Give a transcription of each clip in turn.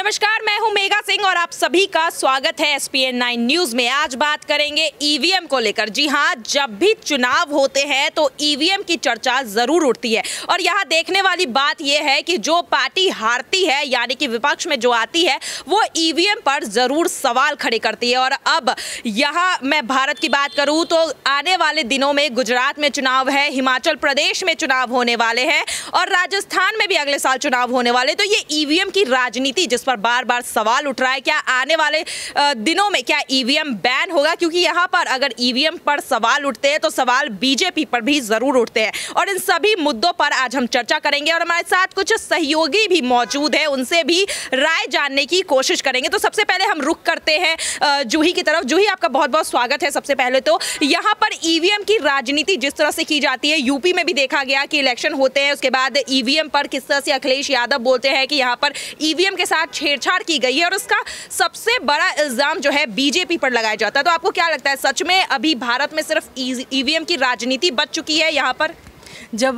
नमस्कार, मैं हूं मेघा सिंह और आप सभी का स्वागत है SPN9 न्यूज में। आज बात करेंगे ईवीएम को लेकर। जी हां, जब भी चुनाव होते हैं तो ईवीएम की चर्चा जरूर उठती है और यहां देखने वाली बात यह है कि जो पार्टी हारती है यानी कि विपक्ष में जो आती है वो ईवीएम पर जरूर सवाल खड़े करती है। और अब यहां मैं भारत की बात करूं तो आने वाले दिनों में गुजरात में चुनाव है, हिमाचल प्रदेश में चुनाव होने वाले हैं और राजस्थान में भी अगले साल चुनाव होने वाले। तो ये ईवीएम की राजनीति जिस पर बार बार सवाल उठ रहा है, क्या आने वाले दिनों में क्या ईवीएम बैन होगा? क्योंकि यहाँ पर अगर ईवीएम पर सवाल उठते हैं तो सवाल बीजेपी पर भी जरूर उठते हैं और इन सभी मुद्दों पर आज हम चर्चा करेंगे और हमारे साथ कुछ सहयोगी भी मौजूद है, उनसे भी राय जानने की कोशिश करेंगे। तो सबसे पहले हम रुख करते हैं जूही की तरफ। जूही, आपका बहुत बहुत स्वागत है। सबसे पहले तो यहाँ पर ईवीएम की राजनीति जिस तरह से की जाती है, यूपी में भी देखा गया कि इलेक्शन होते हैं, उसके बाद ईवीएम पर किस तरह से अखिलेश यादव बोलते हैं कि यहाँ पर ईवीएम के साथ छेड़छाड़ की गई है और उसका सबसे बड़ा इल्जाम जो है बीजेपी पर लगाया जाता है। तो आपको क्या लगता है, सच में अभी भारत में सिर्फ ईवीएम की राजनीति बच चुकी है यहाँ पर? जब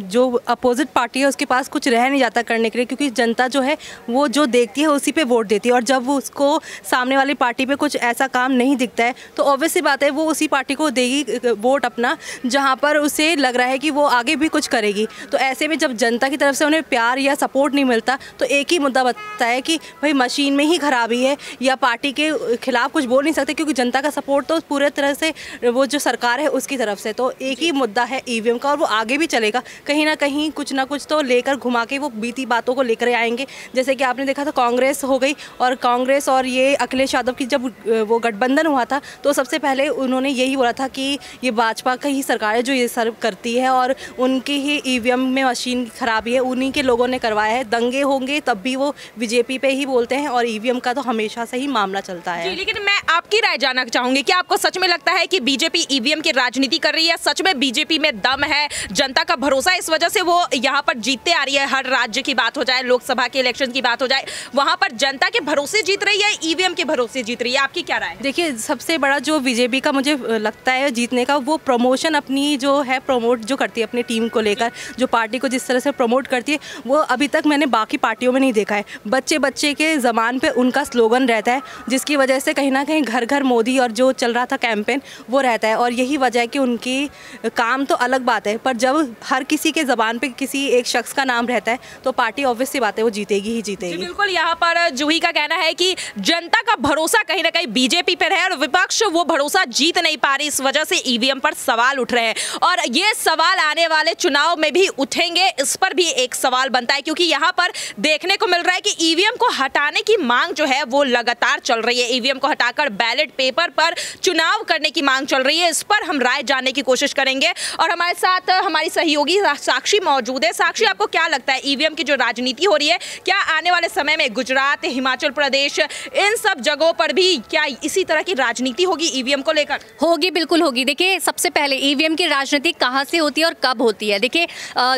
जो अपोजिट पार्टी है उसके पास कुछ रह नहीं जाता करने के लिए, क्योंकि जनता जो है वो जो देखती है उसी पे वोट देती है और जब वो उसको सामने वाली पार्टी पे कुछ ऐसा काम नहीं दिखता है तो ऑब्वियस सी बात है वो उसी पार्टी को देगी वोट अपना, जहाँ पर उसे लग रहा है कि वो आगे भी कुछ करेगी। तो ऐसे में जब जनता की तरफ से उन्हें प्यार या सपोर्ट नहीं मिलता तो एक ही मुद्दा बनता है कि भाई मशीन में ही खराबी है या पार्टी के खिलाफ कुछ बोल नहीं सकते, क्योंकि जनता का सपोर्ट तो पूरे तरह से वो जो सरकार है उसकी तरफ से। तो एक ही मुद्दा है ईवीएम का और वो आगे भी चलेगा, कहीं ना कहीं कुछ ना कुछ तो लेकर घुमा के वो बीती बातों को लेकर आएंगे। जैसे कि आपने देखा था कांग्रेस हो गई और कांग्रेस और ये अखिलेश यादव की जब वो गठबंधन हुआ था तो सबसे पहले उन्होंने यही बोला था कि ये भाजपा का ही सरकार है जो ये सर्व करती है और उनकी ही ईवीएम में मशीन खराबी है, उन्हीं के लोगों ने करवाया है। दंगे होंगे तब भी वो बीजेपी पे ही बोलते हैं और ईवीएम का तो हमेशा से ही मामला चलता है। जी, लेकिन मैं आपकी राय जानना चाहूंगी कि आपको सच में लगता है कि बीजेपी ईवीएम की राजनीति कर रही है? सच में बीजेपी में दम है, जनता का भरोसा इस वजह से वो यहाँ पर जीतते आ रही है? हर राज्य की बात हो जाए, लोकसभा के इलेक्शन की बात हो जाए, वहां पर जनता के भरोसे जीत रही है, ईवीएम के भरोसे जीत रही है? आपकी क्या राय है? देखिए, सबसे बड़ा जो बीजेपी का मुझे लगता है जीतने का, वो प्रमोशन अपनी जो है प्रमोट जो करती है अपनी टीम को लेकर, जो पार्टी को जिस तरह से प्रमोट करती है वो अभी तक मैंने बाकी पार्टियों में नहीं देखा है। बच्चे बच्चे के ज़बान पे उनका स्लोगन रहता है जिसकी वजह से कहीं ना कहीं घर घर मोदी और जो चल रहा था कैंपेन वो रहता है और यही वजह है कि उनकी काम तो अलग बात है, पर जब हर किसी के ज़बान पे किसी एक शख्स का नाम रहता है तो पार्टी ऑब्वियस सी बात है वो जीतेगी ही जीतेगी। बिल्कुल, यहाँ पर जूही का कहना है कि जनता का भरोसा कहीं ना कहीं बीजेपी पर है और विपक्ष वो भरोसा जीत नहीं पा रही, इस वजह से ईवीएम पर सवाल उठ रहे हैं और ये सवाल आने वाले चुनाव में भी उठेंगे। इस पर भी एक सवाल बनता है क्योंकि यहाँ पर देखने को मिल रहा है कि ईवीएम को हटाने की मांग जो है वो लगातार चल रही है। ईवीएम को हटाकर बैलेट पेपर पर चुनाव करने की मांग चल रही है। इस पर हम राय जानने की कोशिश करेंगे और हमारे साथ हमारी सहयोगी साक्षी मौजूद है। साक्षी, आपको क्या लगता है ईवीएम की जो राजनीति हो रही है, क्या आने वाले समय में गुजरात, हिमाचल प्रदेश, इन सब जगहों पर भी क्या इसी तरह की राजनीति होगी ईवीएम को लेकर? होगी, बिल्कुल होगी। देखिए, सबसे पहले ईवीएम की राजनीति कहाँ से होती है और कब होती है? देखिए,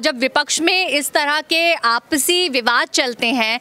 जब विपक्ष में इस तरह के आपसी विवाद चलते हैं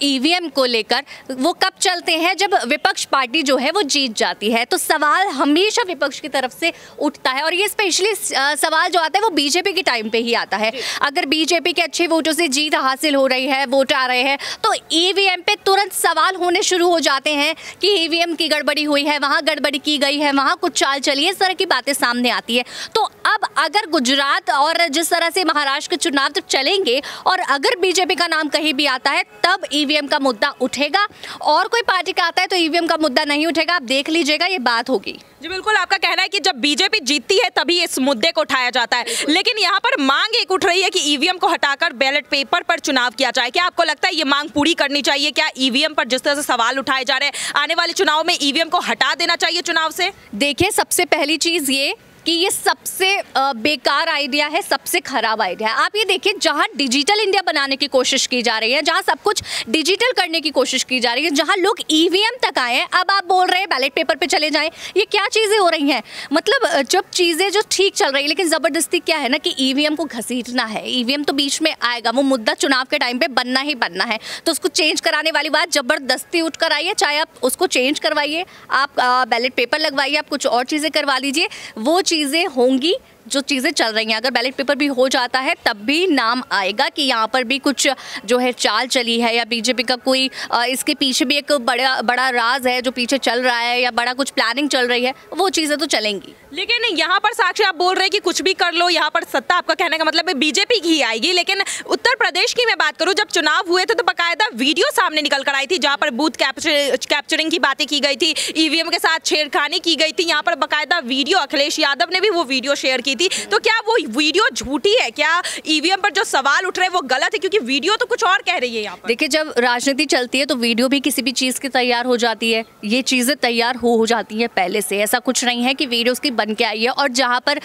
ईवीएम को लेकर, वो कब चलते हैं? जब विपक्ष पार्टी जो है वो जीत जाती है, तो सवाल हमेशा विपक्ष की तरफ से उठता है और ये स्पेशली सवाल जो आता है वो बीजेपी के टाइम पे ही आता है। अगर बीजेपी के अच्छे वोटों से जीत हासिल हो रही है, वोट आ रहे हैं, तो ईवीएम पे तुरंत सवाल होने शुरू हो जाते हैं कि ईवीएम की गड़बड़ी हुई है, वहाँ गड़बड़ी की गई है, वहाँ कुछ चाल चली है, इस तरह की बातें सामने आती है। तो अब अगर गुजरात और जिस तरह से महाराष्ट्र के चुनाव तक चलेंगे और अगर बीजेपी का नाम कहीं भी आता है तब ईवीएम का मुद्दा उठेगा, और कोई पार्टी का आता है तो ईवीएम का मुद्दा नहीं उठेगा। आप देख लीजिएगा, ये बात होगी। जी बिल्कुल, आपका कहना है कि जब बीजेपी जीतती है तभी इस मुद्दे को उठाया जाता है, लेकिन यहाँ पर मांग एक उठ रही है कि ईवीएम को हटाकर बैलेट पेपर पर चुनाव किया जाए। क्या आपको लगता है ये मांग पूरी करनी चाहिए? क्या ईवीएम पर जिस तरह से सवाल उठाए जा रहे हैं, आने वाले चुनाव में ईवीएम को हटा देना चाहिए चुनाव से? देखिए, सबसे पहली चीज ये कि ये सबसे बेकार आइडिया है, सबसे खराब आइडिया है। आप ये देखिए, जहाँ डिजिटल इंडिया बनाने की कोशिश की जा रही है, जहाँ सब कुछ डिजिटल करने की कोशिश की जा रही है, जहाँ लोग ईवीएम तक आए हैं, अब आप बोल रहे हैं बैलेट पेपर पे चले जाएं। ये क्या चीज़ें हो रही हैं? मतलब जब चीज़ें जो ठीक चल रही है, लेकिन ज़बरदस्ती क्या है ना कि ईवीएम को घसीटना है। ईवीएम तो बीच में आएगा, वो मुद्दा चुनाव के टाइम पर बनना ही बनना है, तो उसको चेंज कराने वाली बात ज़बरदस्ती उठ कर आई है। चाहे आप उसको चेंज करवाइए, आप बैलेट पेपर लगवाइए, आप कुछ और चीज़ें करवा लीजिए, वो चीज़ें होंगी जो चीज़ें चल रही हैं, अगर बैलेट पेपर भी हो जाता है तब भी नाम आएगा कि यहाँ पर भी कुछ जो है चाल चली है, या बीजेपी का कोई इसके पीछे भी एक बड़ा राज है जो पीछे चल रहा है, या बड़ा कुछ प्लानिंग चल रही है, वो चीज़ें तो चलेंगी। लेकिन यहाँ पर साक्षी आप बोल रहे हैं कि कुछ भी कर लो, यहाँ पर सत्ता, आपका कहने का मतलब है बीजेपी की ही आएगी। लेकिन उत्तर प्रदेश की मैं बात करूँ, जब चुनाव हुए थे तो बकायदा वीडियो सामने निकल कर आई थी जहाँ पर बूथ कैप्चरिंग की बातें की गई थी, ईवीएम के साथ छेड़खानी की गई थी। यहाँ पर बकायदा वीडियो अखिलेश यादव ने भी वो वीडियो शेयर की थी। तो क्या वो वीडियो झूठी है? क्या ईवीएम पर जो सवाल उठ रहे हैं वो गलत है? क्योंकि वीडियो तो कुछ और कह रही है यहाँ पर। देखिए, जब राजनीति चलती है तो वीडियो भी किसी भी चीज़ की तैयार हो जाती है। ये चीज़ें तैयार हो जाती हैं पहले से, ऐसा कुछ नहीं है कि वीडियो उसकी बन के आई है। और जहाँ पर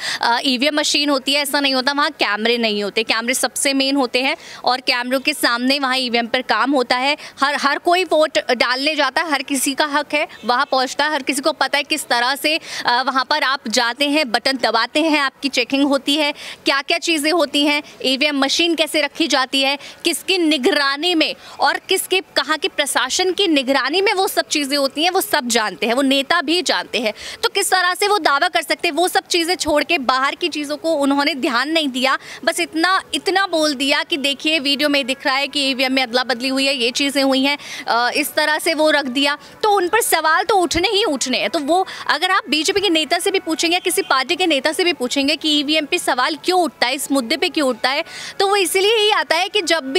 ईवीएम मशीन होती है ऐसा नहीं होता, वहाँ कैमरे नहीं होते, कैमरे सबसे मेन होते हैं और कैमरों के सामने वहाँ ईवीएम पर काम होता है। हर कोई वोट डालने जाता है, हर किसी का हक है वहाँ पहुँचता है, हर किसी को पता है किस तरह से वहाँ पर आप जाते हैं, बटन दबाते हैं, आपकी चेकिंग होती है, क्या क्या चीज़ें होती हैं, ईवीएम मशीन कैसे रखी जाती है, किसकी निगरानी में और किसके कहाँ के प्रशासन की निगरानी में वो सब चीज़ें होती हैं, वो सब जानते हैं, वो नेता भी जानते हैं। तो किस तरह से वो दावा कर सकते हैं? वो सब चीज़ें छोड़ के बाहर की चीज़ों को उन्होंने ध्यान नहीं दिया, बस इतना बोल दिया कि देखिए वीडियो में दिख रहा है कि ईवीएम में अदला बदली हुई है, ये चीज़ें हुई हैं, इस तरह से वो रख दिया। तो उन पर सवाल तो उठने ही उठने हैं। तो वो अगर आप बीजेपी के नेता से भी पूछेंगे, किसी पार्टी के नेता से भी पूछेंगे कि ईवीएम पे सवाल क्यों उठता है, इस मुद्दे पे क्यों उठता है, तो वो इसीलिए ही आता है कि जब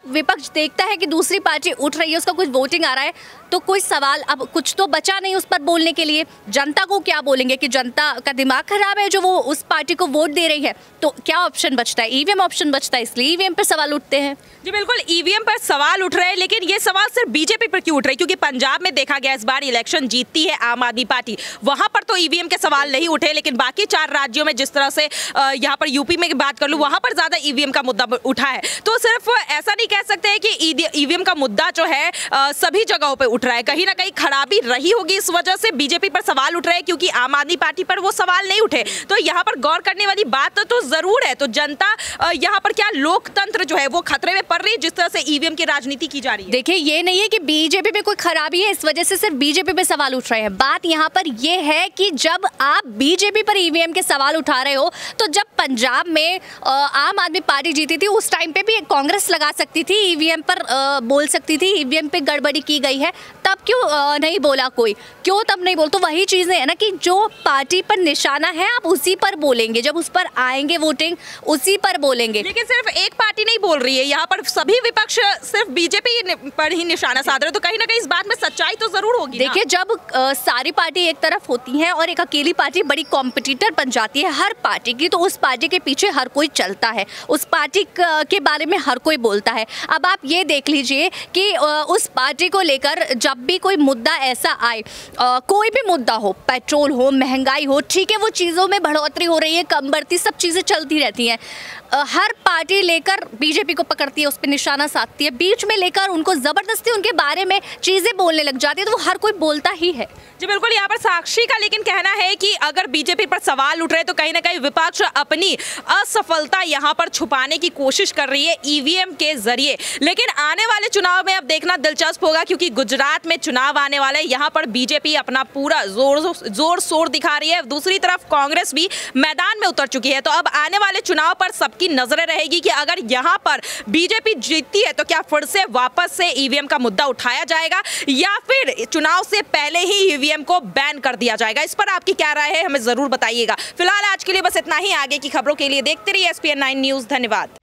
विपक्ष देखता है कि दूसरी पार्टी उठ रही है, उसका कुछ वोटिंग आ रहा है, तो कोई सवाल अब कुछ तो बचा नहीं उस पर बोलने के लिए। जनता को क्या बोलेंगे कि जनता का दिमाग खराब है जो वो उस पार्टी को वोट दे रही है? तो क्या ऑप्शन बचता है? ईवीएम ऑप्शन बचता है, इसलिए ईवीएम पर सवाल उठते हैं। जी बिल्कुल, ईवीएम पर सवाल उठ रहे हैं, लेकिन ये सवाल सिर्फ बीजेपी पर क्यों उठ रहे हैं? क्योंकि पंजाब में देखा गया इस बार इलेक्शन जीतती है आम आदमी पार्टी, वहां पर तो ईवीएम के सवाल नहीं उठे, लेकिन बाकी 4 राज्यों में जिस तरह से यहाँ पर यूपी में बात कर लूँ, वहां पर ज्यादा ईवीएम का मुद्दा उठा है। तो सिर्फ ऐसा नहीं कह सकते हैं कि ईवीएम का मुद्दा जो है सभी जगहों पर उठ रहा है, कहीं ना कहीं खराबी रही होगी, इस वजह से बीजेपी पर सवाल उठ रहे हैं, क्योंकि आम आदमी पार्टी पर वो सवाल नहीं उठे। तो यहाँ पर गौर करने वाली बात तो जरूर है। तो जनता यहाँ पर क्या लोकतंत्र जो है वो खतरे में पड़ रही है जिस तरह से ईवीएम की राजनीति की जा रही है? देखिए, ये नहीं है कि बीजेपी पे कोई खराबी है इस वजह से सिर्फ बीजेपी पे सवाल उठ रहे हैं। बात यहाँ पर ये है कि जब आप बीजेपी पर ईवीएम के सवाल उठा रहे हो, तो जब पंजाब में आम आदमी पार्टी जीती थी उस टाइम पे भी कांग्रेस लगा सकती थी, ईवीएम पर बोल सकती थी ईवीएम पे गड़बड़ी की गई है, तब क्यों नहीं बोला कोई? क्यों तब नहीं बोल? तो वही चीज़ें है ना कि जो पार्टी पर निशाना है आप उसी पर बोलेंगे, जब उस पर आएंगे वोटिंग उसी पर बोलेंगे। लेकिन सिर्फ एक पार्टी नहीं बोल रही है, यहाँ पर सभी विपक्ष सिर्फ बीजेपी पर ही निशाना साध रहे, तो कहीं ना कहीं इस बात में सच्चाई तो जरूर होगी। देखिए, जब सारी पार्टी एक तरफ होती हैं और एक अकेली पार्टी बड़ी कॉम्पिटिटर बन जाती है हर पार्टी की, तो उस पार्टी के पीछे हर कोई चलता है, उस पार्टी के बारे में हर कोई बोलता है। अब आप ये देख लीजिए कि उस पार्टी को लेकर जब भी कोई मुद्दा ऐसा आए, कोई भी मुद्दा हो, पेट्रोल हो, महंगाई हो, ठीक है, वो चीज़ों में बढ़ोतरी हो रही है, कम बढ़ती, सब चीज़ें चलती रहती हैं, हर पार्टी लेकर बीजेपी को पकड़ती है, उस पर निशाना साधती है, बीच में लेकर उनको ज़बरदस्ती उनके बारे में चीज़ें बोलने लग जाती है, तो वो हर कोई बोलता ही है। जी बिल्कुल, यहाँ पर साक्षी का लेकिन कहना है कि अगर बीजेपी पर सवाल उठ रहे तो कहीं ना कहीं विपक्ष अपनी असफलता यहाँ पर छुपाने की कोशिश कर रही है ईवीएम के जरिए। लेकिन आने वाले चुनाव में अब देखना दिलचस्प होगा, क्योंकि गुजरात में चुनाव आने वाले हैं, यहाँ पर बीजेपी अपना पूरा जोर शोर दिखा रही है, दूसरी तरफ कांग्रेस भी मैदान में उतर चुकी है। तो अब आने वाले चुनाव पर सबकी नजरें रहेगी कि अगर यहाँ पर बीजेपी जीतती है तो क्या फिर से वापस से ईवीएम का मुद्दा उठाया जाएगा, या फिर चुनाव से पहले ही ईवीएम को बैन कर दिया जाएगा? इस पर आपकी क्या राय है, हमें जरूर बताइएगा। फिलहाल आज के लिए बस इतना ही। आगे की खबरों के लिए देखते रहिए SPN9 न्यूज़। धन्यवाद।